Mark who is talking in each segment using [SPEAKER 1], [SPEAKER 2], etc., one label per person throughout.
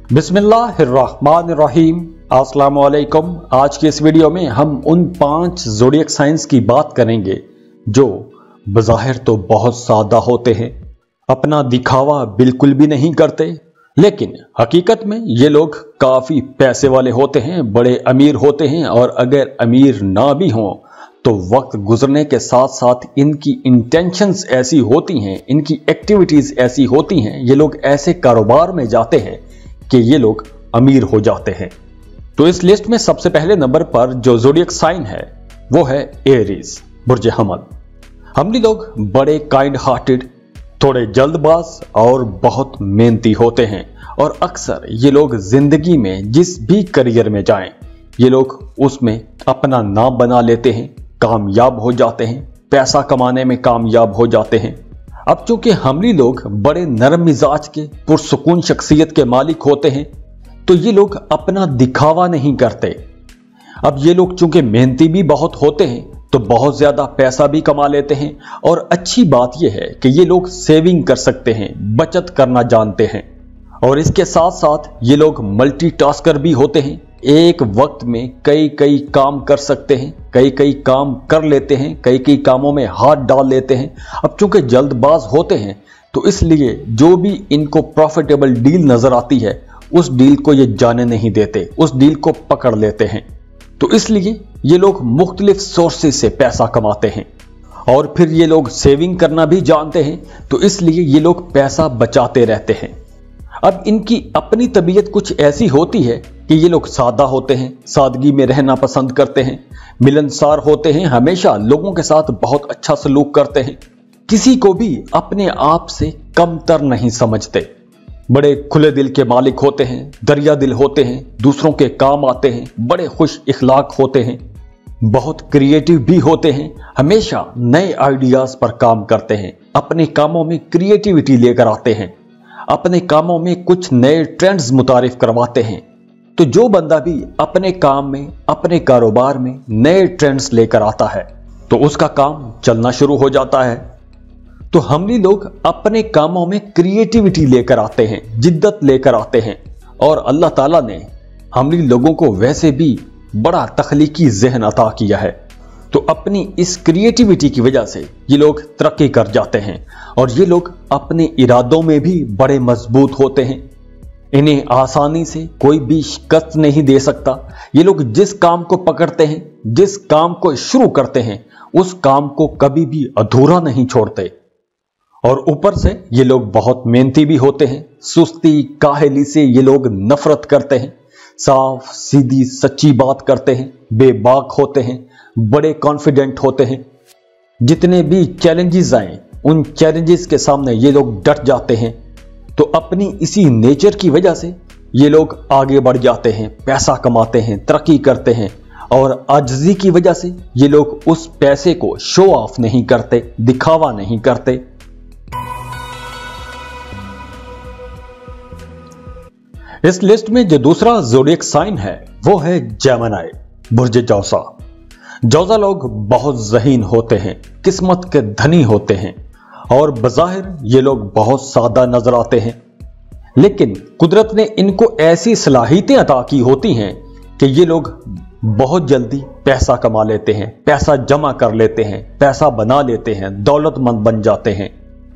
[SPEAKER 1] बिस्मिल्लाहिर्रहमानिर्रहीम। अस्सलाम वालेकुम। आज की इस वीडियो में हम उन 5 ज़ोडिएक साइंस की बात करेंगे जो बज़ाहिर तो बहुत सादा होते हैं, अपना दिखावा बिल्कुल भी नहीं करते, लेकिन हकीकत में ये लोग काफ़ी पैसे वाले होते हैं, बड़े अमीर होते हैं। और अगर अमीर ना भी हों तो वक्त गुजरने के साथ साथ इनकी इंटेंशंस ऐसी होती हैं, इनकी एक्टिविटीज़ ऐसी होती हैं, ये लोग ऐसे कारोबार में जाते हैं कि ये लोग अमीर हो जाते हैं। तो इस लिस्ट में सबसे पहले नंबर पर जो ज़ोडिएक साइन है वो है एरीज, बुर्ज हमल। हमली लोग बड़े काइंड हार्टेड, थोड़े जल्दबाज और बहुत मेहनती होते हैं। और अक्सर ये लोग जिंदगी में जिस भी करियर में जाएं, ये लोग उसमें अपना नाम बना लेते हैं, कामयाब हो जाते हैं, पैसा कमाने में कामयाब हो जाते हैं। अब चूंकि हमली लोग बड़े नरम मिजाज के पुरसुकून शख्सियत के मालिक होते हैं, तो ये लोग अपना दिखावा नहीं करते। अब ये लोग चूंकि मेहनती भी बहुत होते हैं तो बहुत ज्यादा पैसा भी कमा लेते हैं। और अच्छी बात यह है कि ये लोग सेविंग कर सकते हैं, बचत करना जानते हैं। और इसके साथ साथ ये लोग मल्टीटास्कर भी होते हैं, एक वक्त में कई काम कर सकते हैं, कई काम कर लेते हैं, कई कामों में हाथ डाल लेते हैं। अब चूंकि जल्दबाज होते हैं तो इसलिए जो भी इनको प्रॉफिटेबल डील नजर आती है उस डील को ये जाने नहीं देते, उस डील को पकड़ लेते हैं। तो इसलिए ये लोग मुख्तलिफ सोर्सेज से पैसा कमाते हैं। और फिर ये लोग सेविंग करना भी जानते हैं, तो इसलिए ये लोग पैसा बचाते रहते हैं। अब इनकी अपनी तबीयत कुछ ऐसी होती है कि ये लोग सादा होते हैं, सादगी में रहना पसंद करते हैं, मिलनसार होते हैं, हमेशा लोगों के साथ बहुत अच्छा सलूक करते हैं, किसी को भी अपने आप से कमतर नहीं समझते, बड़े खुले दिल के मालिक होते हैं, दरिया दिल होते हैं, दूसरों के काम आते हैं, बड़े खुश इखलाक होते हैं, बहुत क्रिएटिव भी होते हैं, हमेशा नए आइडियाज पर काम करते हैं, अपने कामों में क्रिएटिविटी लेकर आते हैं, अपने कामों में कुछ नए ट्रेंड्स मुतारिफ करवाते हैं। तो जो बंदा भी अपने काम में, अपने कारोबार में नए ट्रेंड्स लेकर आता है तो उसका काम चलना शुरू हो जाता है। तो हमली लोग अपने कामों में क्रिएटिविटी लेकर आते हैं, जिद्दत लेकर आते हैं। और अल्लाह ताला ने हमली लोगों को वैसे भी बड़ा तख्लीकी ज़हन अता किया है, तो अपनी इस क्रिएटिविटी की वजह से ये लोग तरक्की कर जाते हैं। और ये लोग अपने इरादों में भी बड़े मजबूत होते हैं, इन्हें आसानी से कोई भी शिकस्त नहीं दे सकता। ये लोग जिस काम को पकड़ते हैं, जिस काम को शुरू करते हैं, उस काम को कभी भी अधूरा नहीं छोड़ते। और ऊपर से ये लोग बहुत मेहनती भी होते हैं, सुस्ती काहली से ये लोग नफरत करते हैं, साफ सीधी सच्ची बात करते हैं, बेबाक होते हैं, बड़े कॉन्फिडेंट होते हैं। जितने भी चैलेंजेस आए उन चैलेंजेस के सामने ये लोग डट जाते हैं। तो अपनी इसी नेचर की वजह से ये लोग आगे बढ़ जाते हैं, पैसा कमाते हैं, तरक्की करते हैं। और आजिज़ी की वजह से ये लोग उस पैसे को शो ऑफ नहीं करते, दिखावा नहीं करते। इस लिस्ट में जो दूसरा ज़ोडिएक साइन है वो है जेमिनी, बुर्ज जौसा। जौसा लोग बहुत ज़हीन होते हैं, किस्मत के धनी होते हैं। और बज़ाहिर ये लोग बहुत सादा नजर आते हैं, लेकिन कुदरत ने इनको ऐसी सलाहियतें अता की होती हैं कि ये लोग बहुत जल्दी पैसा कमा लेते हैं, पैसा जमा कर लेते हैं, पैसा बना लेते हैं, दौलतमंद बन जाते हैं।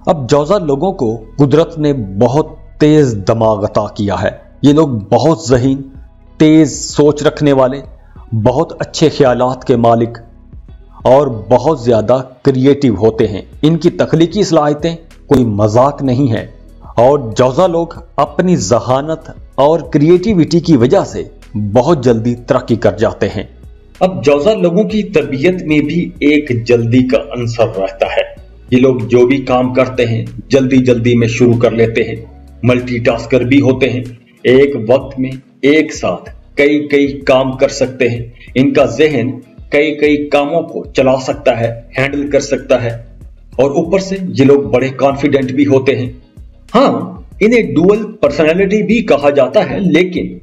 [SPEAKER 1] अब जौसा लोगों को कुदरत ने बहुत तेज दिमाग अता किया है। ये लोग बहुत ज़हीन, तेज सोच रखने वाले, बहुत अच्छे ख्यालात के मालिक और बहुत ज्यादा क्रिएटिव होते हैं। इनकी तख्लीकी सलाहियतें कोई मजाक नहीं है। और जौसा लोग अपनी जहानत और क्रिएटिविटी की वजह से बहुत जल्दी तरक्की कर जाते हैं। अब जौसा लोगों की तबीयत में भी एक जल्दी का अंसर रहता है। ये लोग जो भी काम करते हैं जल्दी में शुरू कर लेते हैं, मल्टीटास्कर भी होते हैं, एक वक्त में एक साथ कई काम कर सकते हैं। इनका जहन कई कामों को चला सकता है, हैंडल कर सकता है। और ऊपर से ये लोग बड़े कॉन्फिडेंट भी होते हैं। हाँ, इन्हें डुअल पर्सनालिटी भी कहा जाता है, लेकिन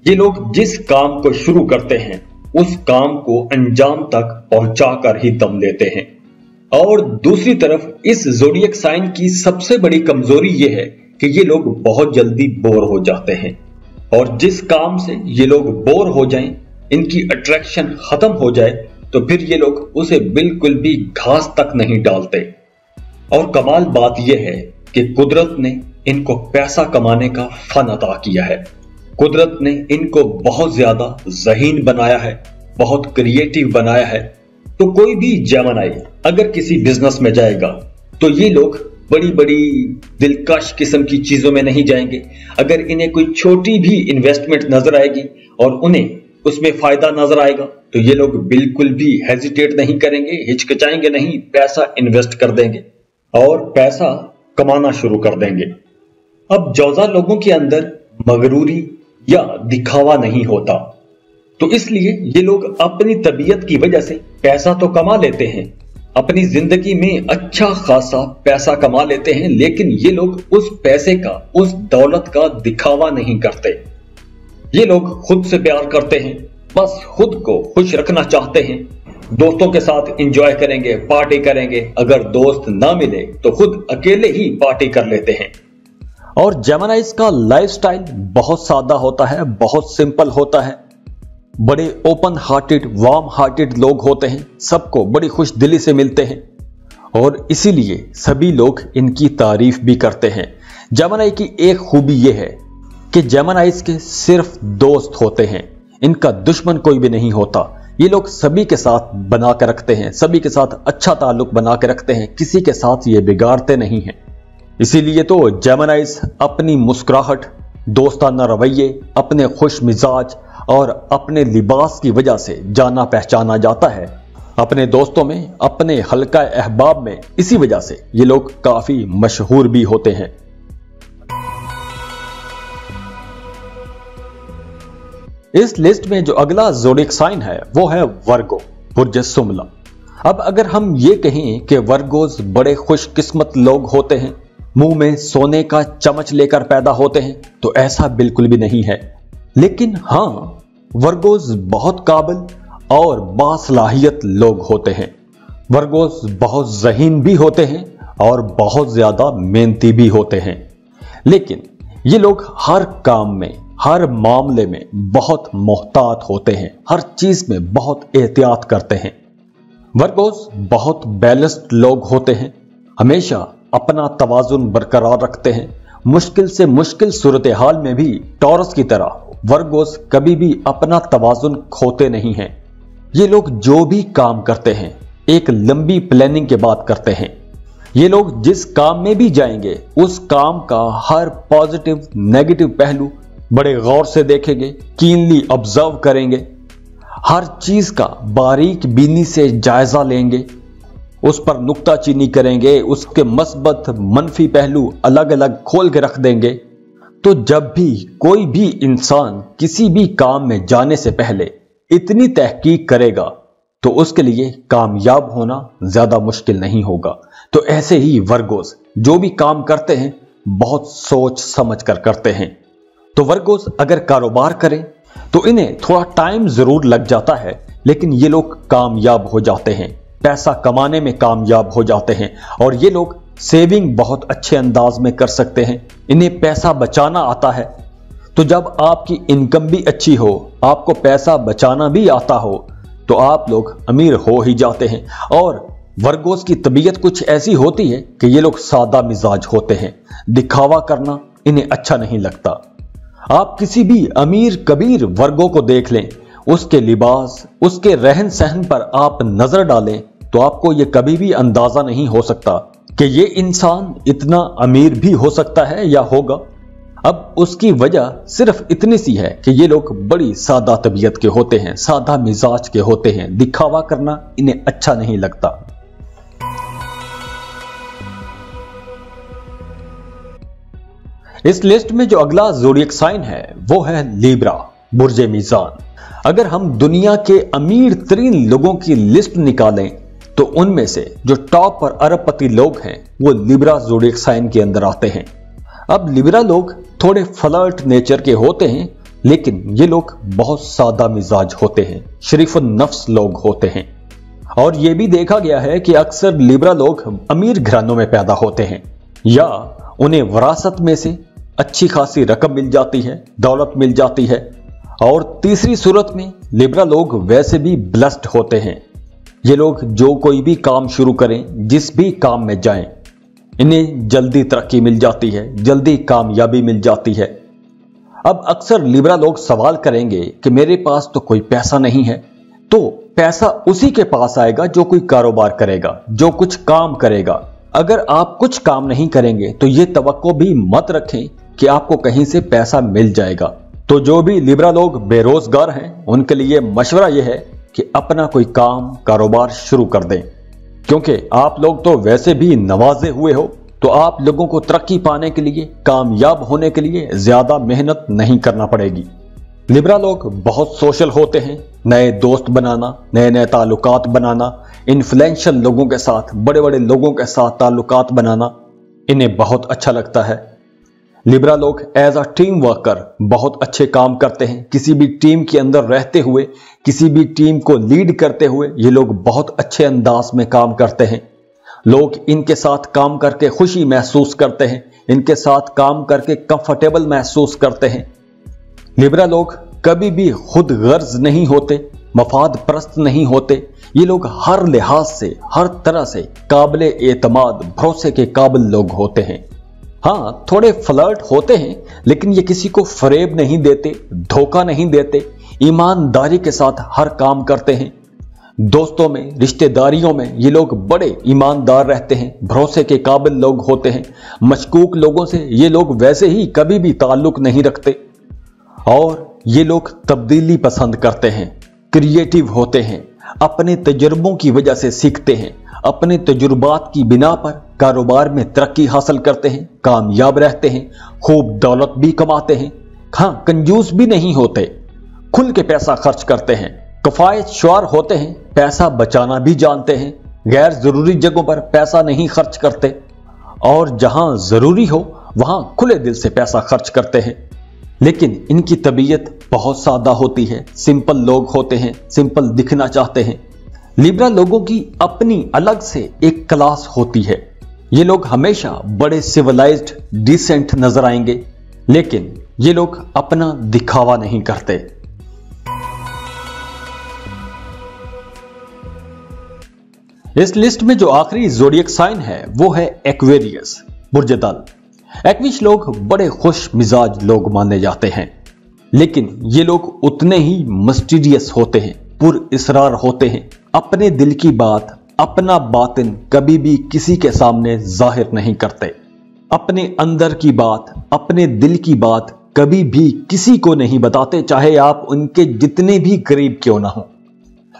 [SPEAKER 1] ये लोग जिस काम को शुरू करते हैं उस काम को अंजाम तक पहुंचाकर ही दम लेते हैं। और दूसरी तरफ इस ज़ोडिएक साइन की सबसे बड़ी कमजोरी यह है कि ये लोग बहुत जल्दी बोर हो जाते हैं। और जिस काम से ये लोग बोर हो जाएं, इनकी अट्रैक्शन खत्म हो जाए, तो फिर ये लोग उसे बिल्कुल भी घास तक नहीं डालते। और कमाल बात यह है कि कुदरत ने इनको पैसा कमाने का फन अता किया है। कुदरत ने इनको बहुत ज्यादा ज़हीन बनाया है, बहुत क्रिएटिव बनाया है। तो कोई भी जेमिनी अगर किसी बिजनेस में जाएगा तो ये लोग बड़ी बड़ी दिलकश किस्म की चीजों में नहीं जाएंगे। अगर इन्हें कोई छोटी भी इन्वेस्टमेंट नजर आएगी और उन्हें उसमें फायदा नजर आएगा तो ये लोग बिल्कुल भी हेजिटेट नहीं करेंगे, हिचकिचाएंगे नहीं, पैसा इन्वेस्ट कर देंगे और पैसा कमाना शुरू कर देंगे। अब जौजा लोगों के अंदर मगरूरी या दिखावा नहीं होता, तो इसलिए ये लोग अपनी तबीयत की वजह से पैसा तो कमा लेते हैं, अपनी जिंदगी में अच्छा खासा पैसा कमा लेते हैं, लेकिन ये लोग उस पैसे का, उस दौलत का दिखावा नहीं करते। ये लोग खुद से प्यार करते हैं, बस खुद को खुश रखना चाहते हैं। दोस्तों के साथ एंजॉय करेंगे, पार्टी करेंगे, अगर दोस्त ना मिले तो खुद अकेले ही पार्टी कर लेते हैं। और जेमिनीज का लाइफस्टाइल बहुत सादा होता है, बहुत सिंपल होता है। बड़े ओपन हार्टेड, वार्म हार्टेड लोग होते हैं, सबको बड़ी खुश दिली से मिलते हैं और इसीलिए सभी लोग इनकी तारीफ भी करते हैं। जेमिनी की एक खूबी यह है कि जेमिनीज के सिर्फ दोस्त होते हैं, इनका दुश्मन कोई भी नहीं होता। ये लोग सभी के साथ बना के रखते हैं, सभी के साथ अच्छा ताल्लुक बना के रखते हैं, किसी के साथ ये बिगाड़ते नहीं हैं। इसीलिए तो जेमिनीज अपनी मुस्कुराहट, दोस्ताना रवैये, अपने खुश मिजाज और अपने लिबास की वजह से जाना पहचाना जाता है। अपने दोस्तों में, अपने हल्का अहबाब में, इसी वजह से ये लोग काफी मशहूर भी होते हैं। इस लिस्ट में जो अगला ज़ोडिएक साइन है वो है वर्गो, बुर्ज सुमला। अब अगर हम ये कहें कि वर्गोज बड़े खुशकिस्मत लोग होते हैं, मुंह में सोने का चम्मच लेकर पैदा होते हैं, तो ऐसा बिल्कुल भी नहीं है। लेकिन हाँ, वर्गोज बहुत काबिल और बासलाहियत लोग होते हैं। वर्गोज बहुत ज़हीन भी होते हैं और बहुत ज्यादा मेहनती भी होते हैं। लेकिन ये लोग हर काम में, हर मामले में बहुत मोहतात होते हैं, हर चीज में बहुत एहतियात करते हैं। वर्गोज बहुत बैलेंस्ड लोग होते हैं, हमेशा अपना तवाजुन बरकरार रखते हैं। मुश्किल से मुश्किल सूरत हाल में भी टॉरस की तरह वर्गोज कभी भी अपना तवाजुन खोते नहीं हैं। ये लोग जो भी काम करते हैं एक लंबी प्लानिंग के बाद करते हैं। ये लोग जिस काम में भी जाएंगे उस काम का हर पॉजिटिव नेगेटिव पहलू बड़े गौर से देखेंगे, कीनली ऑब्जर्व करेंगे, हर चीज का बारीक बीनी से जायजा लेंगे, उस पर नुक्ताचीनी करेंगे, उसके मस्बत मनफी पहलू अलग अलग खोल के रख देंगे। तो जब भी कोई भी इंसान किसी भी काम में जाने से पहले इतनी तहकीक करेगा तो उसके लिए कामयाब होना ज्यादा मुश्किल नहीं होगा। तो ऐसे ही वर्गोस जो भी काम करते हैं बहुत सोच समझ कर करते हैं। तो वर्गोस अगर कारोबार करें तो इन्हें थोड़ा टाइम जरूर लग जाता है, लेकिन ये लोग कामयाब हो जाते हैं, पैसा कमाने में कामयाब हो जाते हैं और ये लोग सेविंग बहुत अच्छे अंदाज में कर सकते हैं। इन्हें पैसा बचाना आता है। तो जब आपकी इनकम भी अच्छी हो, आपको पैसा बचाना भी आता हो, तो आप लोग अमीर हो ही जाते हैं। और वर्गोस की तबीयत कुछ ऐसी होती है कि ये लोग सादा मिजाज होते हैं, दिखावा करना इन्हें अच्छा नहीं लगता। आप किसी भी अमीर कबीर वर्गों को देख लें, उसके लिबास, उसके रहन सहन पर आप नजर डालें तो आपको यह कभी भी अंदाजा नहीं हो सकता कि ये इंसान इतना अमीर भी हो सकता है या होगा। अब उसकी वजह सिर्फ इतनी सी है कि ये लोग बड़ी सादा तबीयत के होते हैं, सादा मिजाज के होते हैं, दिखावा करना इन्हें अच्छा नहीं लगता। इस लिस्ट में जो अगला ज़ोडिएक साइन है वो है लिब्रा, बुर्ज मीज़ान। अगर हम दुनिया के अमीर तरीन लोगों की लिस्ट निकालें तो उनमें से जो टॉप पर अरबपति लोग हैं वो लिब्रा ज़ोडिएक साइन के अंदर आते हैं। अब लिब्रा लोग थोड़े फ्लर्ट नेचर के होते हैं, लेकिन ये लोग बहुत सादा मिजाज होते हैं, शरीफुन नफ्स लोग होते हैं। और ये भी देखा गया है कि अक्सर लिब्रा लोग अमीर घरानों में पैदा होते हैं या उन्हें विरासत में से अच्छी खासी रकम मिल जाती है, दौलत मिल जाती है। और तीसरी सूरत में लिब्रा लोग वैसे भी ब्लेस्ड होते हैं। ये लोग जो कोई भी काम शुरू करें, जिस भी काम में जाएं, इन्हें जल्दी तरक्की मिल जाती है, जल्दी कामयाबी मिल जाती है। अब अक्सर लिब्रा लोग सवाल करेंगे कि मेरे पास तो कोई पैसा नहीं है। तो पैसा उसी के पास आएगा जो कोई कारोबार करेगा, जो कुछ काम करेगा। अगर आप कुछ काम नहीं करेंगे तो ये तवक्को भी मत रखें कि आपको कहीं से पैसा मिल जाएगा। तो जो भी लिब्रा लोग बेरोजगार हैं, उनके लिए मशवरा यह है कि अपना कोई काम कारोबार शुरू कर दें, क्योंकि आप लोग तो वैसे भी नवाजे हुए हो। तो आप लोगों को तरक्की पाने के लिए, कामयाब होने के लिए ज्यादा मेहनत नहीं करना पड़ेगी। लिब्रा लोग बहुत सोशल होते हैं। नए दोस्त बनाना, नए नए ताल्लुकात बनाना, इन्फ्लुएंशियल लोगों के साथ, बड़े बड़े लोगों के साथ ताल्लुकात बनाना इन्हें बहुत अच्छा लगता है। लिब्रा लोग एज अ टीम वर्कर बहुत अच्छे काम करते हैं। किसी भी टीम के अंदर रहते हुए, किसी भी टीम को लीड करते हुए ये लोग बहुत अच्छे अंदाज में काम करते हैं। लोग इनके साथ काम करके खुशी महसूस करते हैं, इनके साथ काम करके कंफर्टेबल महसूस करते हैं। लिब्रा लोग कभी भी खुद गर्ज नहीं होते, मफाद परस्त नहीं होते। ये लोग हर लिहाज से, हर तरह से काबिल एतमाद, भरोसे के काबिल लोग होते हैं। हाँ, थोड़े फ्लर्ट होते हैं, लेकिन ये किसी को फरेब नहीं देते, धोखा नहीं देते, ईमानदारी के साथ हर काम करते हैं। दोस्तों में, रिश्तेदारियों में ये लोग बड़े ईमानदार रहते हैं, भरोसे के काबिल लोग होते हैं। मशकूक लोगों से ये लोग वैसे ही कभी भी ताल्लुक नहीं रखते। और ये लोग तब्दीली पसंद करते हैं, क्रिएटिव होते हैं, अपने तजुर्बों की वजह से सीखते हैं, अपने तजुर्बात की बिना पर कारोबार में तरक्की हासिल करते हैं, कामयाब रहते हैं, खूब दौलत भी कमाते हैं। हाँ, कंजूस भी नहीं होते, खुल के पैसा खर्च करते हैं, किफायत शुआर होते हैं, पैसा बचाना भी जानते हैं, गैर जरूरी जगहों पर पैसा नहीं खर्च करते और जहां जरूरी हो वहां खुले दिल से पैसा खर्च करते हैं। लेकिन इनकी तबीयत बहुत सादा होती है, सिंपल लोग होते हैं, सिंपल दिखना चाहते हैं। लिब्रा लोगों की अपनी अलग से एक क्लास होती है। ये लोग हमेशा बड़े सिविलाइज्ड, डिसेंट नजर आएंगे, लेकिन ये लोग अपना दिखावा नहीं करते। इस लिस्ट में जो आखिरी ज़ोडिएक साइन है वो है एक्वेरियस, बुर्ज दल। एक्विश लोग बड़े खुश मिजाज लोग माने जाते हैं, लेकिन ये लोग उतने ही मिस्टीरियस होते हैं, पुरइसरार होते हैं। अपने दिल की बात, अपना बातिन कभी भी किसी के सामने जाहिर नहीं करते। अपने अंदर की बात, अपने दिल की बात कभी भी किसी को नहीं बताते, चाहे आप उनके जितने भी करीब क्यों ना हो।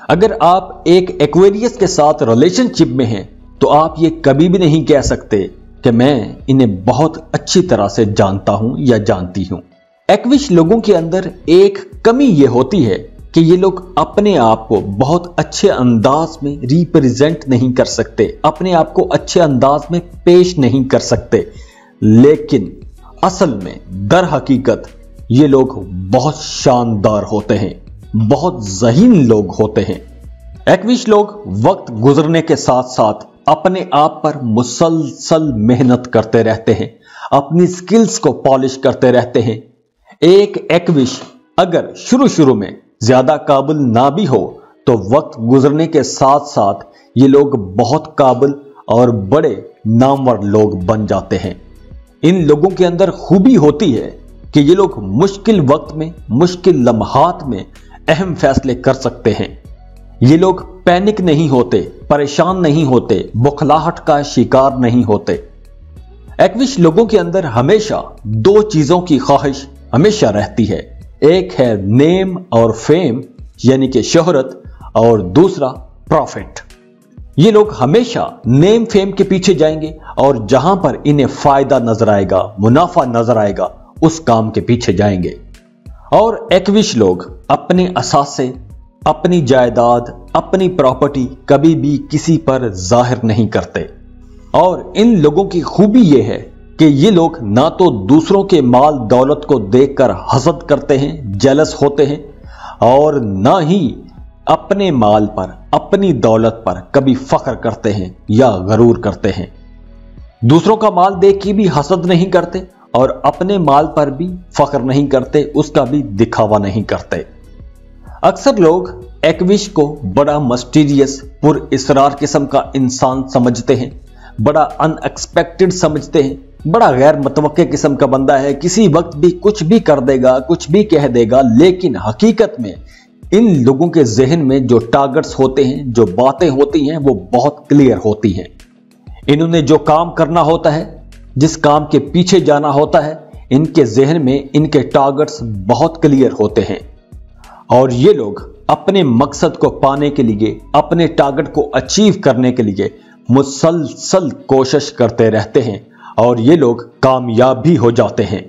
[SPEAKER 1] अगर आप एक एक्वेरियस के साथ रिलेशनशिप में हैं तो आप ये कभी भी नहीं कह सकते कि मैं इन्हें बहुत अच्छी तरह से जानता हूं या जानती हूं। एक्विश लोगों के अंदर एक कमी ये होती है कि ये लोग अपने आप को बहुत अच्छे अंदाज में रिप्रेजेंट नहीं कर सकते, अपने आप को अच्छे अंदाज में पेश नहीं कर सकते। लेकिन असल में दर हकीकत ये लोग बहुत शानदार होते हैं, बहुत ज़हीन लोग होते हैं। एक्विश लोग वक्त गुजरने के साथ साथ अपने आप पर मुसलसल मेहनत करते रहते हैं, अपनी स्किल्स को पॉलिश करते रहते हैं। एक एक्विश अगर शुरू में ज्यादा काबिल ना भी हो तो वक्त गुजरने के साथ साथ ये लोग बहुत काबिल और बड़े नामवर लोग बन जाते हैं। इन लोगों के अंदर खूबी होती है कि ये लोग मुश्किल वक्त में, मुश्किल लम्हात में अहम फैसले कर सकते हैं। ये लोग पैनिक नहीं होते, परेशान नहीं होते, बुखलाहट का शिकार नहीं होते। एक्विश लोगों के अंदर हमेशा दो चीजों की ख्वाहिश हमेशा रहती है। एक है नेम और फेम, यानी कि शोहरत, और दूसरा प्रॉफिट। ये लोग हमेशा नेम फेम के पीछे जाएंगे और जहां पर इन्हें फायदा नजर आएगा, मुनाफा नजर आएगा, उस काम के पीछे जाएंगे। और एक्विश लोग अपने असासे, अपनी जायदाद, अपनी प्रॉपर्टी कभी भी किसी पर जाहिर नहीं करते। और इन लोगों की खूबी यह है कि ये लोग ना तो दूसरों के माल दौलत को देखकर हसद करते हैं, जेलस होते हैं, और ना ही अपने माल पर, अपनी दौलत पर कभी फख्र करते हैं या गरूर करते हैं। दूसरों का माल देख के भी हसद नहीं करते और अपने माल पर भी फख्र नहीं करते, उसका भी दिखावा नहीं करते। अक्सर लोग एक्विश को बड़ा मिस्टीरियस, पुरइसरार किस्म का इंसान समझते हैं, बड़ा अनएक्सपेक्टेड समझते हैं, बड़ा गैर मुतवक्के किस्म का बंदा है, किसी वक्त भी कुछ भी कर देगा, कुछ भी कह देगा। लेकिन हकीकत में इन लोगों के जहन में जो टारगेट्स होते हैं, जो बातें होती हैं, वो बहुत क्लियर होती हैं। इन्होंने जो काम करना होता है, जिस काम के पीछे जाना होता है, इनके जहन में इनके टारगेट्स बहुत क्लियर होते हैं और ये लोग अपने मकसद को पाने के लिए, अपने टारगेट को अचीव करने के लिए मुसलसल कोशिश करते रहते हैं और ये लोग कामयाब भी हो जाते हैं।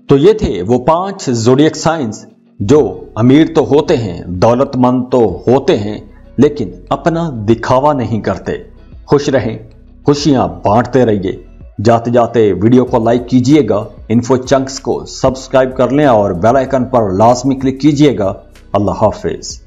[SPEAKER 1] तो ये थे वो 5 ज़ोडिएक साइंस जो अमीर तो होते हैं, दौलतमंद तो होते हैं, लेकिन अपना दिखावा नहीं करते। खुश रहें, खुशियां बांटते रहिए। जाते जाते वीडियो को लाइक कीजिएगा, इन्फो चंक्स को सब्सक्राइब कर लें और बेल आइकन पर लाजमी क्लिक कीजिएगा। अल्लाह हाफिज।